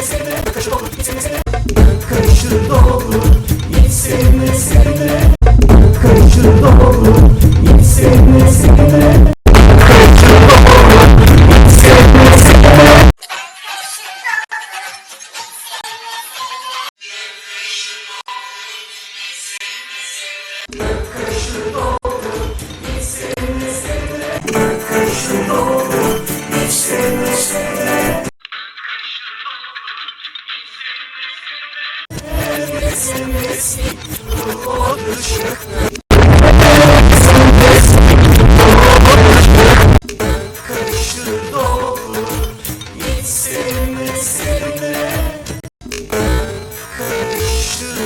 Karışır dolu, hiç sevme sevme. Karışır dolu, hiç sevme sevme. Karışır dolu, hiç sevme sevme. Karışır dolu, hiç sevme sevme. Karışır dolu, hiç sevme sevme. Sevmesi, o ışık. Karışır dolu, hiç sevme sevme. Karışır